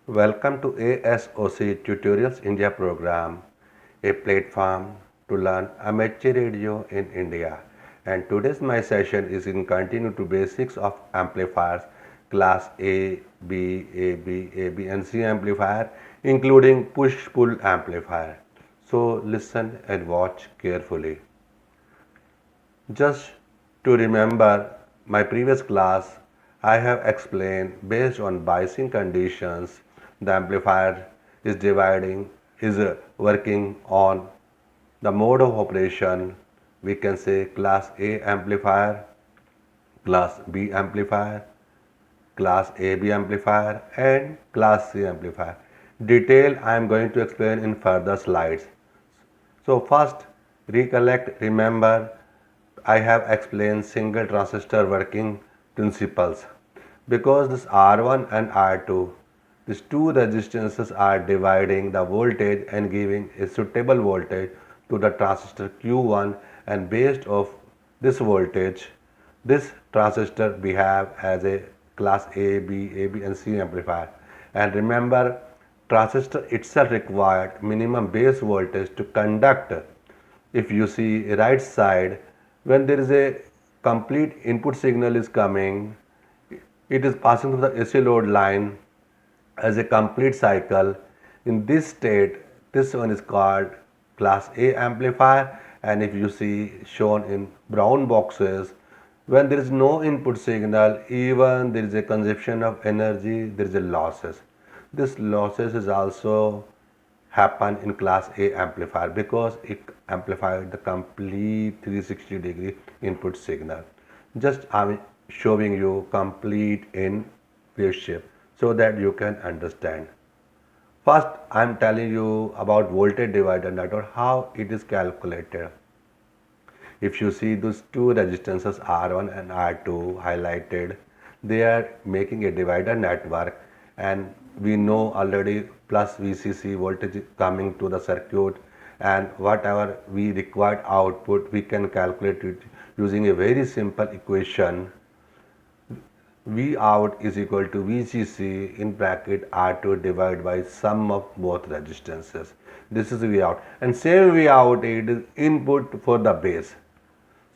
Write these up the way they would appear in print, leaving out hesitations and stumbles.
Welcome to ASOC Tutorials India program, a platform to learn amateur radio in India. And today's my session is in continue to basics of amplifiers class A, B, AB, AB and C amplifier including push-pull amplifier. So listen and watch carefully. Just to remember my previous class, I have explained based on biasing conditions, the amplifier is working on the mode of operation. We can say class A amplifier, class B amplifier, class AB amplifier and class C amplifier. Detail I am going to explain in further slides. So first remember I have explained single transistor working principles. Because this R1 and R2, these two resistances are dividing the voltage and giving a suitable voltage to the transistor Q1, and based of this voltage, this transistor behave as a class A, B, AB and C amplifier. And remember, transistor itself required minimum base voltage to conduct. If you see right side, when there is a complete input signal is coming, it is passing through the AC load line as a complete cycle. In this state, this one is called class A amplifier, and if you see shown in brown boxes, when there is no input signal, even there is a consumption of energy, there is a losses. This losses is also happen in class A amplifier because it amplified the complete 360-degree input signal. Just I'm showing you complete in wave shape so that you can understand. First, I'm telling you about voltage divider network, how it is calculated. If you see those two resistances R1 and R2 highlighted, they are making a divider network, and we know already plus VCC voltage coming to the circuit, and whatever we required output we can calculate it using a very simple equation. V out is equal to VCC in bracket R2 divided by sum of both resistances. This is V out, and same V out it is input for the base.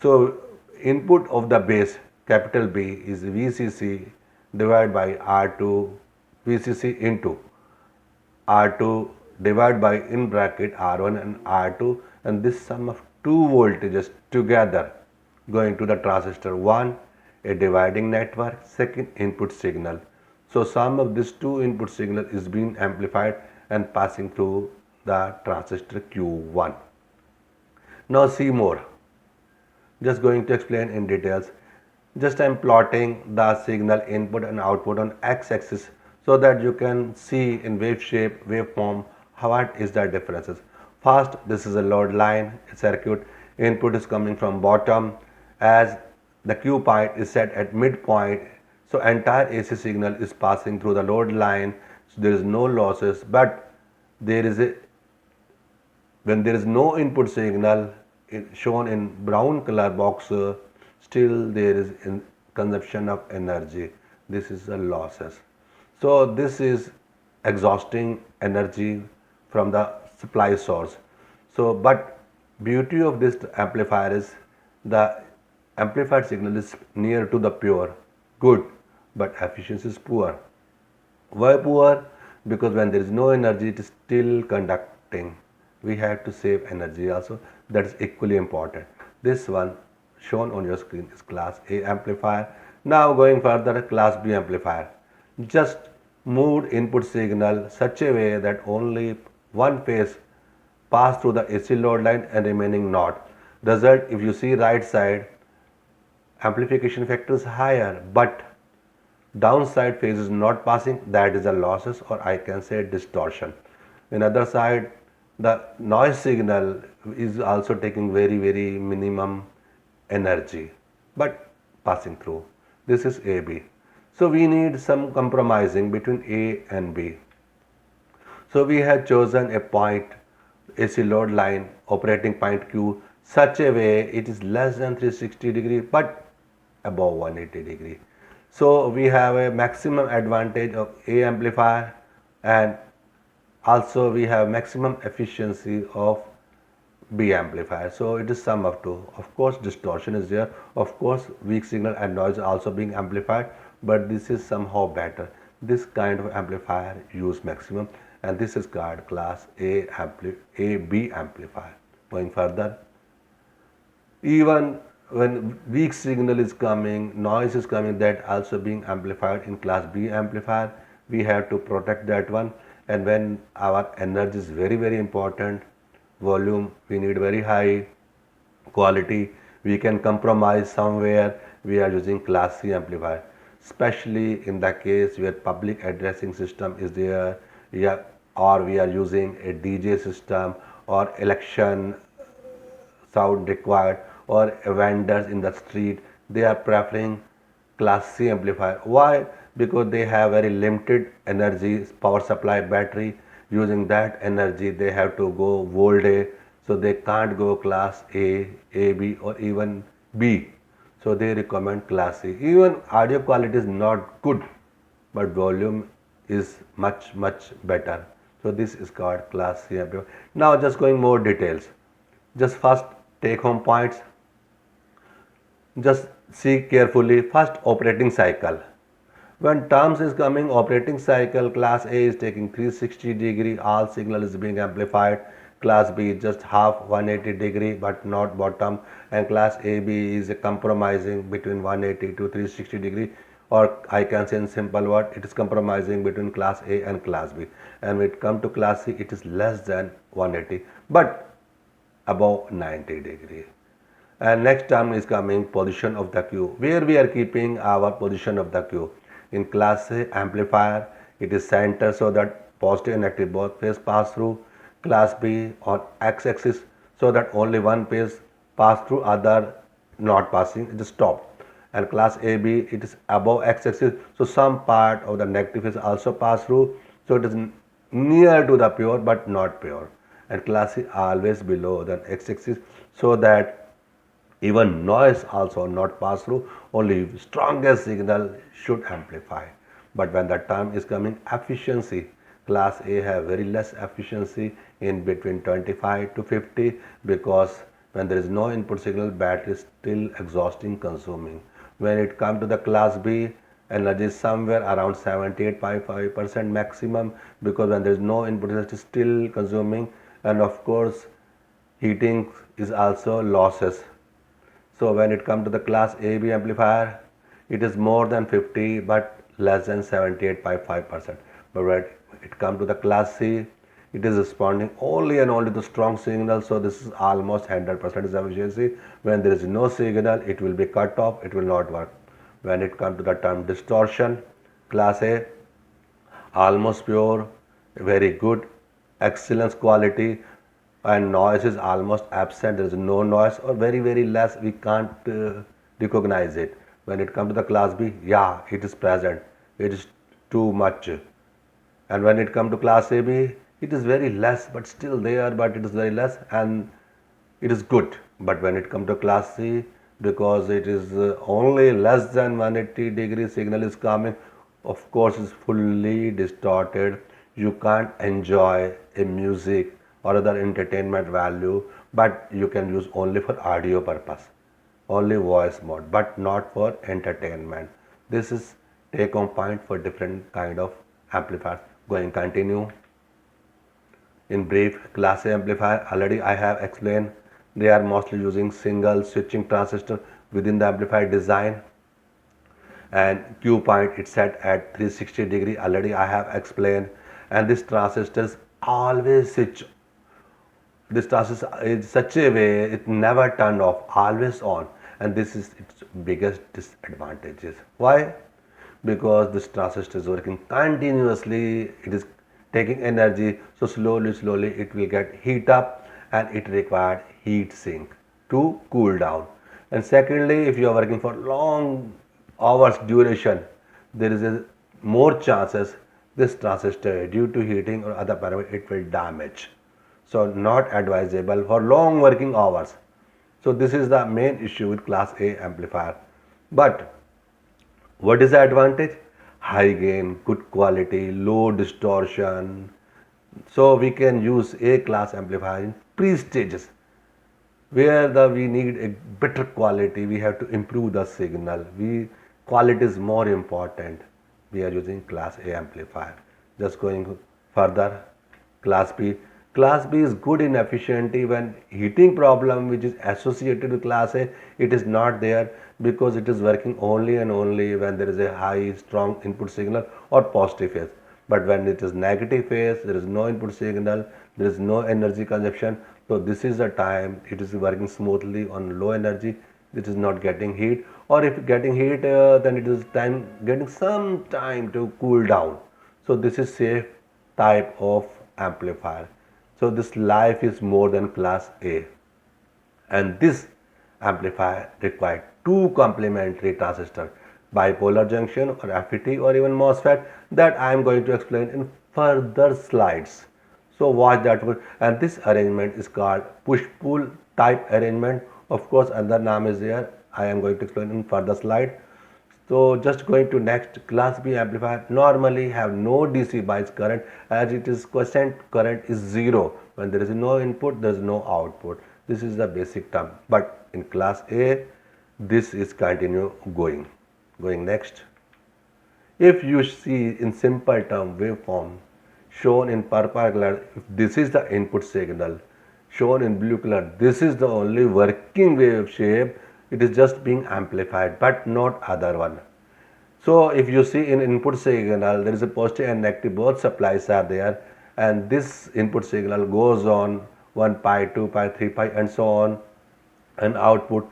So input of the base capital B is VCC divided by R2 VCC into R2 divided by in bracket R1 and R2, and this sum of two voltages together going to the transistor 1, a dividing network, second input signal. So sum of this two input signal is being amplified and passing through the transistor Q1. Now see more. Just going to explain in details. Just I am plotting the signal input and output on x-axis so that you can see in wave shape, waveform, what is the differences. First, this is a load line circuit. Input is coming from bottom as the Q point is set at midpoint. So entire AC signal is passing through the load line. So there is no losses, but there is a when there is no input signal shown in brown color box, still there is consumption of energy. This is the losses. So this is exhausting energy from the supply source. So but beauty of this amplifier is the amplified signal is near to the pure, good, but efficiency is poor. Why poor? Because when there is no energy, it is still conducting. We have to save energy also. That is equally important. This one shown on your screen is class A amplifier. Now going further, class B amplifier. Just moved input signal such a way that only one phase pass through the AC load line and remaining not. Result, if you see right side, amplification factor is higher, but downside phase is not passing, that is a losses, or I can say distortion. In other side, the noise signal is also taking very minimum energy but passing through. This is AB. So we need some compromising between A and B. So we have chosen a point AC load line operating point Q such a way it is less than 360 degree but above 180 degree. So we have a maximum advantage of A amplifier and also we have maximum efficiency of B amplifier. So it is sum of two. Of course distortion is there, of course weak signal and noise are also being amplified, but this is somehow better. This kind of amplifier use maximum, and this is called class AB amplifier. Going further, even when weak signal is coming, noise is coming, that also being amplified in class B amplifier, we have to protect that one. And when our energy is very important, volume we need very high, quality we can compromise somewhere, we are using class C amplifier, especially in the case where public addressing system is there, yeah, or we are using a DJ system or election sound required, or vendors in the street, they are preferring class C amplifier. Why? Because they have very limited energy, power supply, battery. Using that energy they have to go voltage, so they can't go class A, B or even B. So they recommend class C. Even audio quality is not good, but volume is much better. So this is called class C amplifier. Now just going more details. Just first take home points. Just see carefully. First, operating cycle. When terms is coming, operating cycle, class A is taking 360 degree, all signal is being amplified. Class B is just half 180 degree but not bottom, and class AB is compromising between 180 to 360 degree, or I can say in simple word, it is compromising between class A and class B. And when it comes to class C, it is less than 180 but above 90 degree. And next term is coming position of the Q, where we are keeping our position of the Q. In class A amplifier, it is center so that positive and negative both phase pass through. Class B on x-axis so that only one phase pass through, other not passing, it is stopped. And class AB, it is above x-axis, so some part of the negative is also pass through, so it is near to the pure but not pure. And class C always below the x-axis, so that even noise also not pass through, only strongest signal should amplify. But when the term is coming efficiency, class A have very less efficiency, in between 25 to 50, because when there is no input signal, battery is still exhausting, consuming. When it comes to the class B, energy is somewhere around 78.5% maximum, because when there is no input, it is still consuming. And of course heating is also losses. So when it comes to the class AB amplifier, it is more than 50 but less than 78.5%. But when it comes to the class C, it is responding only and only to strong signal, so this is almost 100% efficiency. When there is no signal, it will be cut off, it will not work. When it comes to the term distortion, class A almost pure, very good, excellence quality, and noise is almost absent, there is no noise or very less, we can't recognize it. When it comes to the class B, yeah, it is present, it is too much. And when it comes to class AB, it is very less but still there, but it is very less and it is good. But when it comes to class C, because it is only less than 180 degree signal is coming, of course is fully distorted, you can't enjoy a music or other entertainment value, but you can use only for audio purpose, only voice mode, but not for entertainment. This is take home point for different kind of amplifiers. Going continue. In brief, class A amplifier, already I have explained, they are mostly using single switching transistor within the amplifier design, and Q point it's set at 360 degree, already I have explained. And this transistors always switch, this transistor is such a way it never turned off, always on, and this is its biggest disadvantages. Why? Because this transistor is working continuously, it is taking energy, so slowly it will get heat up, and it required heat sink to cool down. And secondly, if you are working for long hours duration, there is a more chances this transistor due to heating or other parameter it will damage, so not advisable for long working hours. So this is the main issue with class A amplifier. But what is the advantage? high gain, good quality, low distortion. So we can use A class amplifier in pre-stages where we need a better quality. We have to improve the signal. Quality is more important. We are using class A amplifier. Just going further, class B. Class B is good in efficiency when heating problem which is associated with class A, it is not there because it is working only and only when there is a high strong input signal or positive phase. But when it is negative phase, there is no input signal, there is no energy consumption. So this is the time it is working smoothly on low energy. It is not getting heat, or if getting heat, then it is time getting some time to cool down. So this is safe type of amplifier. So this life is more than class A, and this amplifier required two complementary transistors, bipolar junction or FET or even MOSFET, that I am going to explain in further slides. So watch that one. And this arrangement is called push-pull type arrangement. Of course another name is there, I am going to explain in further slide. So just going to next, class B amplifier normally have no DC bias current, as it is quiescent current is zero. When there is no input, there is no output. This is the basic term. But in class A, this is continue going. Going next. If you see in simple term waveform shown in purple color, if this is the input signal, shown in blue color, this is the only working wave shape. It is just being amplified but not other one. So if you see in input signal, there is a positive and negative, both supplies are there, and this input signal goes on 1 pi, 2 pi, 3 pi and so on, and output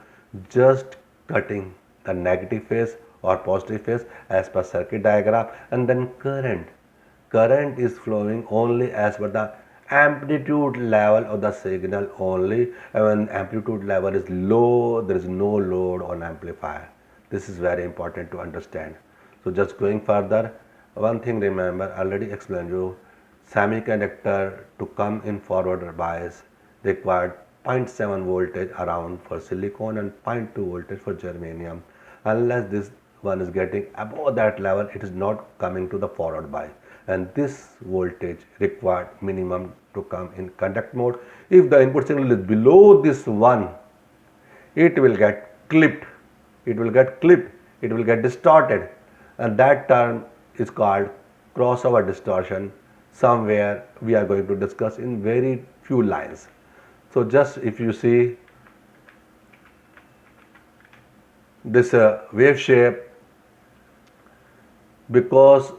just cutting the negative phase or positive phase as per circuit diagram. And then current is flowing only as per the amplitude level of the signal only, and when amplitude level is low, there is no load on amplifier. This is very important to understand. So just going further, one thing remember, already explained you, semiconductor to come in forward bias required 0.7 voltage around for silicon and 0.2 voltage for germanium. Unless this one is getting above that level, it is not coming to the forward bias, and this voltage required minimum to come in conduct mode. If the input signal is below this one, it will get clipped, it will get distorted, and that term is called crossover distortion. Somewhere we are going to discuss in very few lines. So just if you see this wave shape, because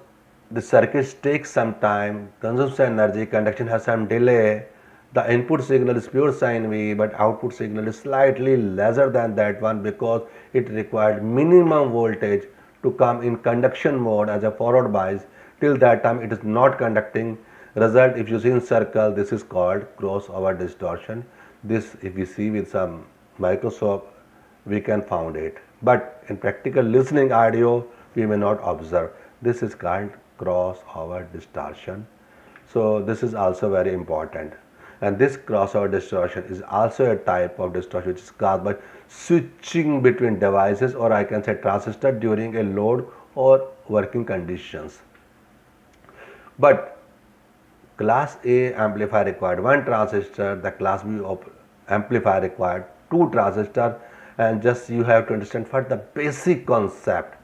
the circuits take some time, consumes energy, conduction has some delay, the input signal is pure sine wave, but output signal is slightly lesser than that one because it required minimum voltage to come in conduction mode as a forward bias. Till that time it is not conducting. Result, if you see in circle, this is called crossover distortion. This, if we see with some microscope, we can found it, but in practical listening audio we may not observe. This is called crossover distortion. So this is also very important, and this crossover distortion is also a type of distortion which is caused by switching between devices, or I can say transistor, during a load or working conditions. But class A amplifier required one transistor, the class B amplifier required two transistors, and just you have to understand first the basic concept,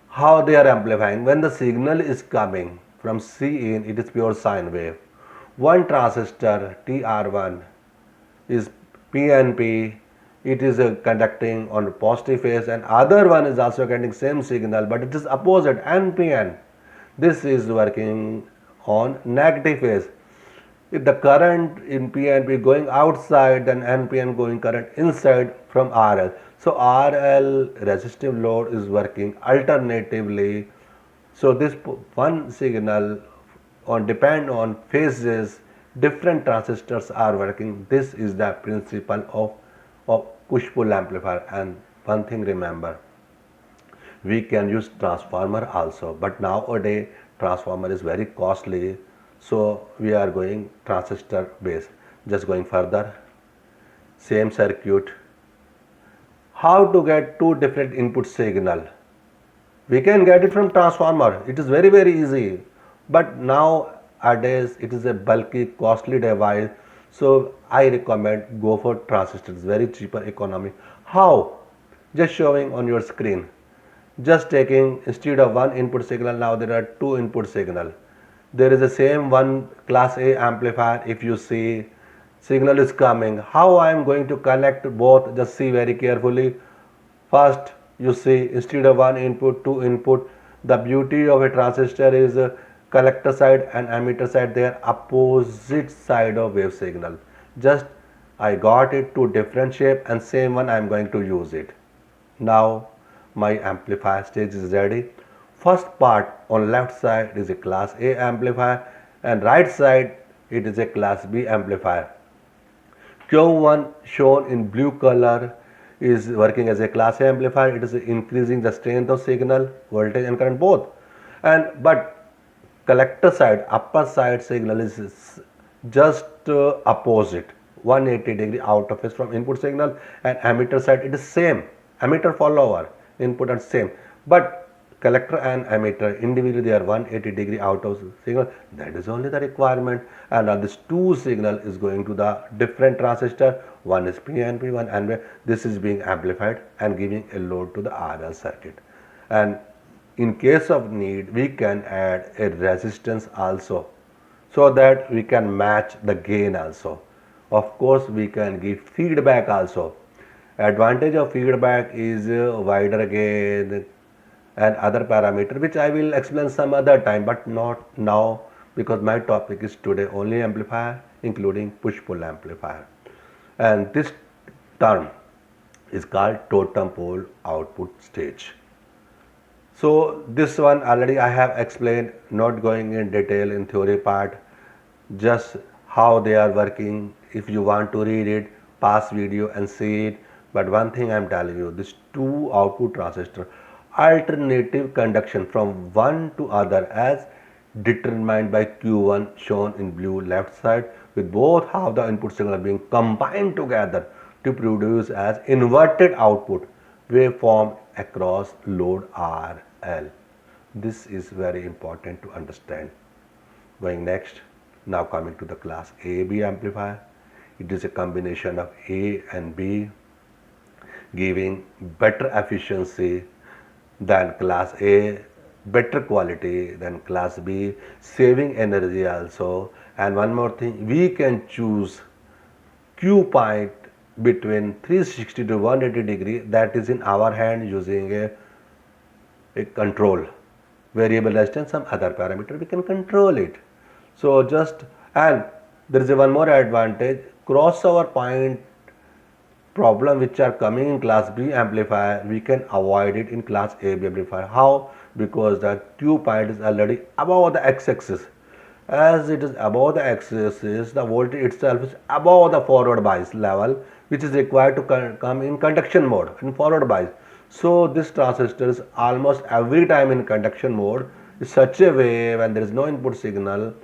how they are amplifying. When the signal is coming from C in, it is pure sine wave. One transistor TR1 is PNP, it is conducting on positive phase, and other one is also getting same signal but it is opposite NPN. This is working on negative phase. If the current in PNP going outside, then NPN going current inside from RL. So RL resistive load is working alternatively. So this one signal on depend on phases, different transistors are working. This is the principle of push-pull amplifier. And one thing remember, we can use transformer also, but nowadays transformer is very costly, so we are going transistor base. Just going further, same circuit, how to get two different input signal. We can get it from transformer. It is very easy. But nowadays it is a bulky, costly device. So I recommend go for transistor. It's very cheaper, economic. How? Just showing on your screen. Just taking, instead of one input signal, now there are two input signal. There is the same one class A amplifier. If you see signal is coming, how I am going to connect both? Just see very carefully. First, you see, instead of one input, two input. The beauty of a transistor is collector side and emitter side, they are opposite side of wave signal. Just I got it to different shape, and same one I am going to use it. Now my amplifier stage is ready. First part on left side is a class A amplifier, and right side it is a class B amplifier. Q1 shown in blue color is working as a class A amplifier. It is increasing the strength of signal, voltage and current both. And but collector side, upper side signal is just opposite, 180 degree out of phase from input signal, and emitter side it is same, emitter follower, input and same, but collector and emitter individually they are 180 degree out of signal. That is only the requirement. And now this two signal is going to the different transistor. One is PNP, one NP. This is being amplified and giving a load to the RL circuit. And in case of need, we can add a resistance also, so that we can match the gain also. Of course, we can give feedback also. Advantage of feedback is wider gain and other parameter, which I will explain some other time, but not now, because my topic is today only amplifier, including push-pull amplifier. And this term is called totem pole output stage. So this one already I have explained, not going in detail in theory part, just how they are working. If you want to read it, pause video and see it. But one thing I am telling you, this two output transistor, alternative conduction from one to other as determined by Q1 shown in blue left side, with both half the input signal being combined together to produce as inverted output waveform across load RL. This is very important to understand. Going next, now coming to the class AB amplifier. It is a combination of A and B, giving better efficiency than class A, better quality than class B, saving energy also. And one more thing, we can choose Q point between 360 to 180 degree, that is in our hand, using a control variable resistance, some other parameter we can control it. So just, and there is one more advantage, crossover point problem which are coming in class B amplifier, we can avoid it in class AB amplifier. How? Because the Q point is already above the x-axis. As it is above the x-axis, the voltage itself is above the forward bias level, which is required to come in conduction mode, in forward bias. So this transistor is almost every time in conduction mode in such a way, when there is no input signal,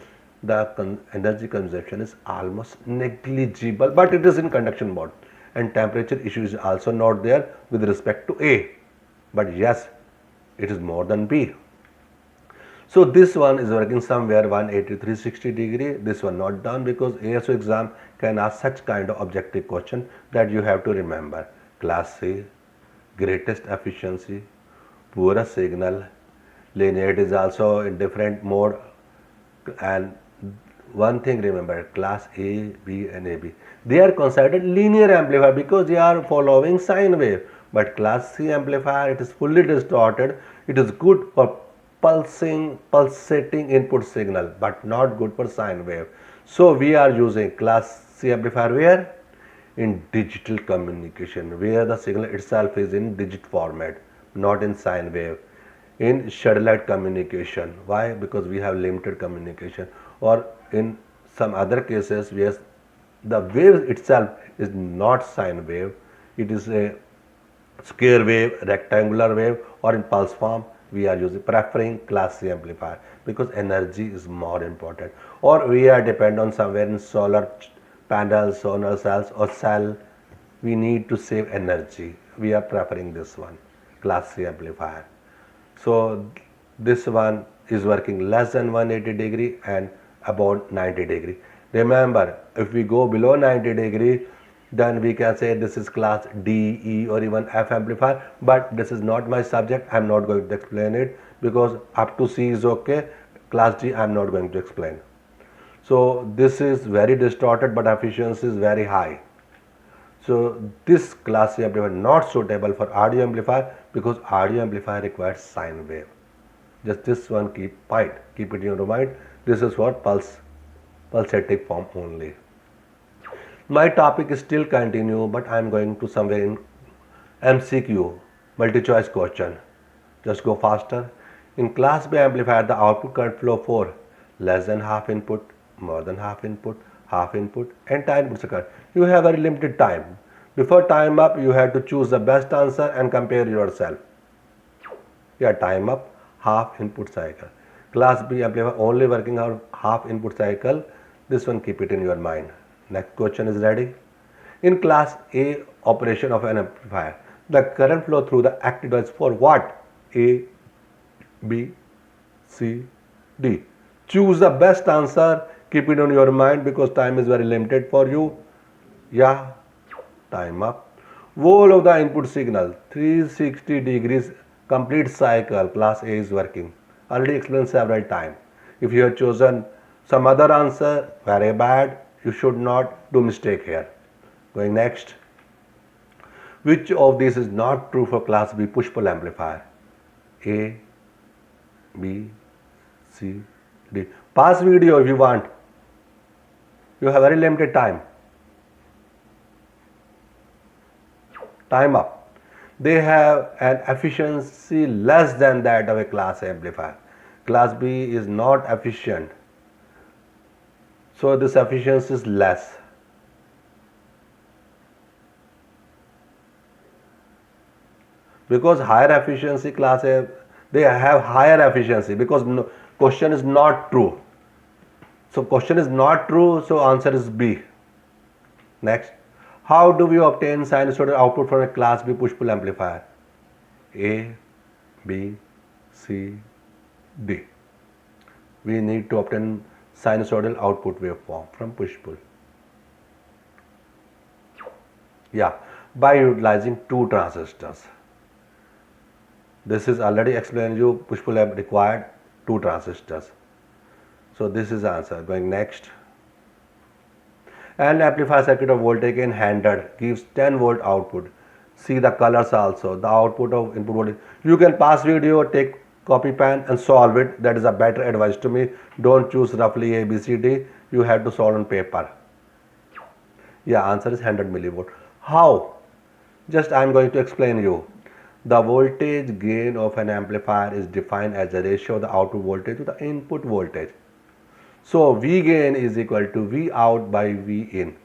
the energy consumption is almost negligible, but it is in conduction mode. And temperature issue is also not there with respect to A, but yes, it is more than B. So this one is working somewhere 180 360 degree. This one not done, because ASO exam can ask such kind of objective question that you have to remember. Class C, greatest efficiency, poorest signal, linearity is also in different mode. And one thing remember, class A, B and AB, they are considered linear amplifier because they are following sine wave. But class C amplifier, it is fully distorted. It is good for pulsating input signal, but not good for sine wave. So we are using class C amplifier where? In digital communication, where the signal itself is in digit format, not in sine wave. In satellite communication, why? Because we have limited communication. Or in some other cases where the wave itself is not sine wave, it is a square wave, rectangular wave, or in pulse form, we are preferring class C amplifier because energy is more important. Or we are dependent on somewhere in solar panels, solar cells or cell, we need to save energy. We are preferring this one, class C amplifier. So this one is working less than 180 degree and about 90 degree. Remember, if we go below 90 degree, then we can say this is class D, E or even F amplifier, but this is not my subject. I am not going to explain it because up to C is okay. Class D I am not going to explain. So this is very distorted but efficiency is very high. So this class C amplifier not suitable for audio amplifier because audio amplifier requires sine wave. Just this one keep it in your mind. This is for pulsating form only. My topic is still continue, but I am going to somewhere in MCQ, multi-choice question. Just go faster. In class B amplifier, the output current flow for less than half input, more than half input, and 10 inputs current. You have very limited time. Before time up, you have to choose the best answer and compare yourself. Yeah, time up, half input cycle. Class B amplifier only working on half input cycle. This one keep it in your mind. Next question is ready. In class A operation of an amplifier, the current flow through the active device for what? A, B, C, D. Choose the best answer. Keep it on your mind because time is very limited for you. Yeah, time up. Whole of the input signal 360 degrees complete cycle class A is working. Already explained several times. If you have chosen some other answer, very bad. You should not do mistake here. Going next. Which of these is not true for class B push-pull amplifier? A, B, C, D. Pause video if you want. You have very limited time. Time up. They have an efficiency less than that of a class A amplifier. Class B is not efficient. So this efficiency is less. Because higher efficiency class A, they have higher efficiency because no, question is not true. So question is not true, so answer is B. Next, how do we obtain sinusoidal output from a class B push-pull amplifier? A, B, C, D. We need to obtain sinusoidal output waveform from push-pull. Yeah, by utilizing two transistors. This is already explained you push-pull amp required two transistors. So this is the answer. Going next. An amplifier circuit of voltage gain 100 gives 10 volt output. See the colors also. The output of input voltage. You can pause video, take copy pen and solve it. That is a better advice to me. Don't choose roughly A, B, C, D. You have to solve on paper. Yeah, answer is 100 millivolt. How? Just I am going to explain you. The voltage gain of an amplifier is defined as a ratio of the output voltage to the input voltage. So V gain is equal to V out by V in.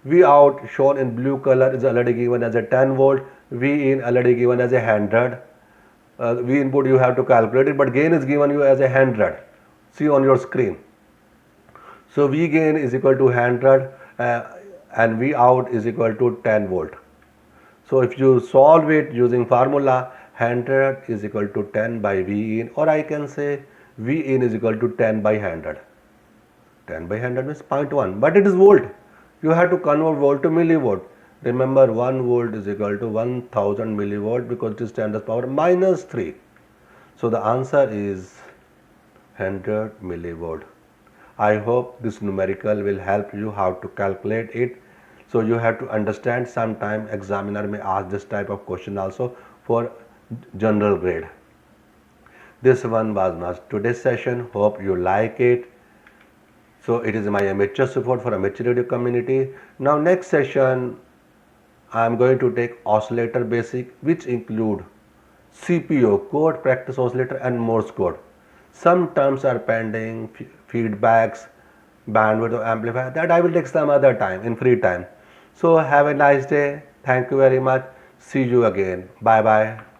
V out shown in blue color is already given as a 10 volt. V in already given as a 100. V input you have to calculate it, but gain is given you as a 100. See on your screen. So V gain is equal to 100 and V out is equal to 10 volt. So if you solve it using formula, 100 is equal to 10 by V in, or I can say V in is equal to 10 by 100. 10 by 100 means 0.1, but it is volt. You have to convert volt to millivolt. Remember, 1 volt is equal to 1000 millivolt because it is 10 to the power minus 3. So the answer is 100 millivolt. I hope this numerical will help you how to calculate it. So you have to understand, sometime examiner may ask this type of question also for general grade. This one was my today's session. Hope you like it. So it is my amateur support for amateur radio community. Now next session I am going to take oscillator basic, which include CPO, code practice oscillator, and Morse code. Some terms are pending, feedbacks, bandwidth of amplifier, that I will take some other time in free time. So have a nice day. Thank you very much. See you again. Bye bye.